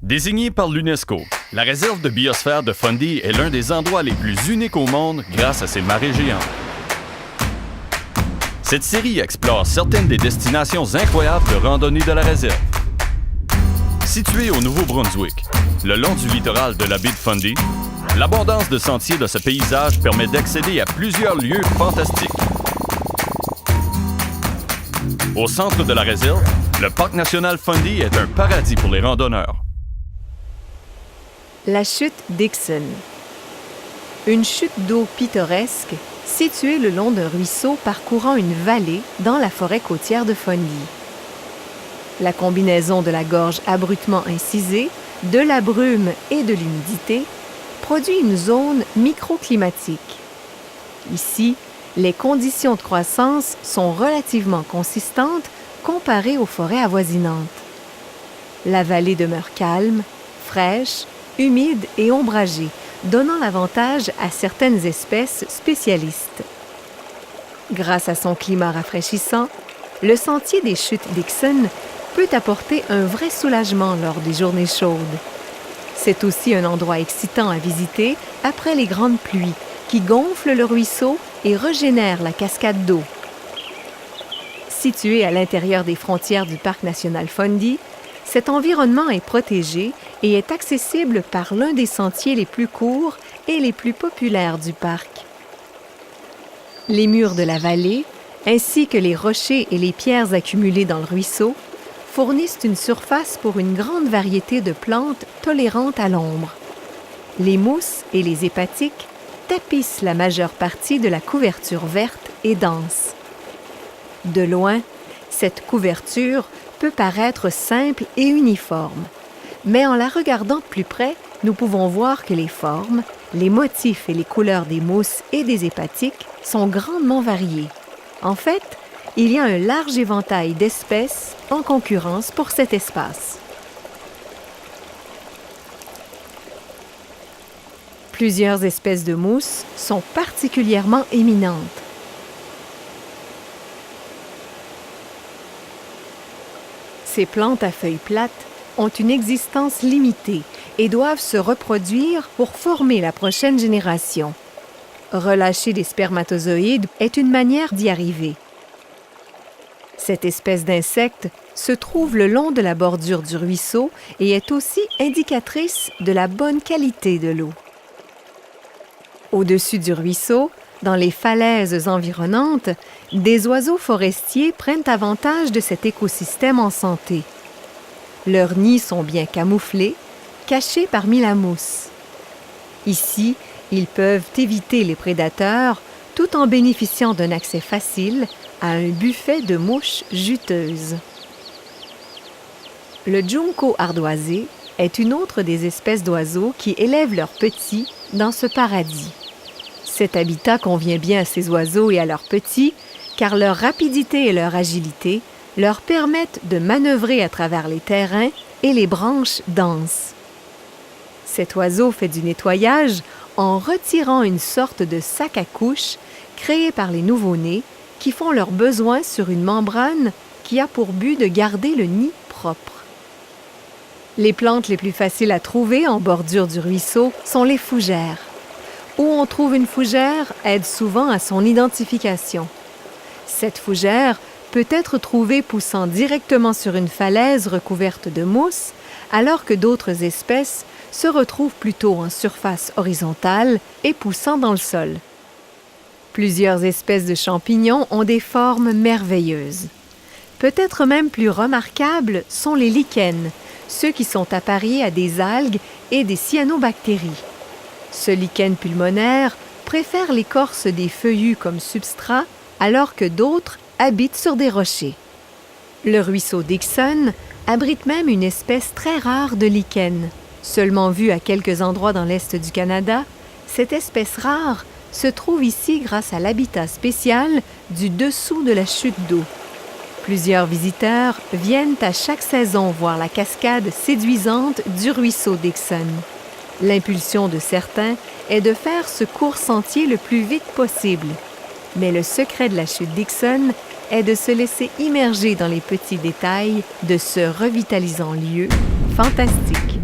Désignée par l'UNESCO, la réserve de biosphère de Fundy est l'un des endroits les plus uniques au monde grâce à ses marées géantes. Cette série explore certaines des destinations incroyables de randonnée de la réserve. Située au Nouveau-Brunswick, le long du littoral de la baie de Fundy, l'abondance de sentiers de ce paysage permet d'accéder à plusieurs lieux fantastiques. Au centre de la réserve, le parc national Fundy est un paradis pour les randonneurs. La chute Dixon. Une chute d'eau pittoresque située le long d'un ruisseau parcourant une vallée dans la forêt côtière de Fundy. La combinaison de la gorge abruptement incisée, de la brume et de l'humidité produit une zone microclimatique. Ici, les conditions de croissance sont relativement consistantes comparées aux forêts avoisinantes. La vallée demeure calme, fraîche, humide et ombragée, donnant l'avantage à certaines espèces spécialistes. Grâce à son climat rafraîchissant, le sentier des chutes Dixon peut apporter un vrai soulagement lors des journées chaudes. C'est aussi un endroit excitant à visiter après les grandes pluies qui gonflent le ruisseau et régénèrent la cascade d'eau. Situé à l'intérieur des frontières du parc national Fundy, cet environnement est protégé et est accessible par l'un des sentiers les plus courts et les plus populaires du parc. Les murs de la vallée, ainsi que les rochers et les pierres accumulées dans le ruisseau, fournissent une surface pour une grande variété de plantes tolérantes à l'ombre. Les mousses et les hépatiques tapissent la majeure partie de la couverture verte et dense. De loin, cette couverture peut paraître simple et uniforme, mais en la regardant de plus près, nous pouvons voir que les formes, les motifs et les couleurs des mousses et des hépatiques sont grandement variés. En fait, il y a un large éventail d'espèces en concurrence pour cet espace. Plusieurs espèces de mousses sont particulièrement éminentes. Ces plantes à feuilles plates ont une existence limitée et doivent se reproduire pour former la prochaine génération. Relâcher des spermatozoïdes est une manière d'y arriver. Cette espèce d'insecte se trouve le long de la bordure du ruisseau et est aussi indicatrice de la bonne qualité de l'eau. Au-dessus du ruisseau, dans les falaises environnantes, des oiseaux forestiers prennent avantage de cet écosystème en santé. Leurs nids sont bien camouflés, cachés parmi la mousse. Ici, ils peuvent éviter les prédateurs tout en bénéficiant d'un accès facile à un buffet de mouches juteuses. Le junco ardoisé est une autre des espèces d'oiseaux qui élèvent leurs petits dans ce paradis. Cet habitat convient bien à ces oiseaux et à leurs petits, car leur rapidité et leur agilité leur permettent de manœuvrer à travers les terrains et les branches denses. Cet oiseau fait du nettoyage en retirant une sorte de sac à couches créé par les nouveau-nés qui font leurs besoins sur une membrane qui a pour but de garder le nid propre. Les plantes les plus faciles à trouver en bordure du ruisseau sont les fougères. Où on trouve une fougère aide souvent à son identification. Cette fougère peut être trouvée poussant directement sur une falaise recouverte de mousse, alors que d'autres espèces se retrouvent plutôt en surface horizontale et poussant dans le sol. Plusieurs espèces de champignons ont des formes merveilleuses. Peut-être même plus remarquables sont les lichens, ceux qui sont appariés à des algues et des cyanobactéries. Ce lichen pulmonaire préfère l'écorce des feuillus comme substrat, alors que d'autres habitent sur des rochers. Le ruisseau Dixon abrite même une espèce très rare de lichen. Seulement vue à quelques endroits dans l'est du Canada, cette espèce rare se trouve ici grâce à l'habitat spécial du dessous de la chute d'eau. Plusieurs visiteurs viennent à chaque saison voir la cascade séduisante du ruisseau Dixon. L'impulsion de certains est de faire ce court sentier le plus vite possible. Mais le secret de la chute Dixon est de se laisser immerger dans les petits détails de ce revitalisant lieu fantastique.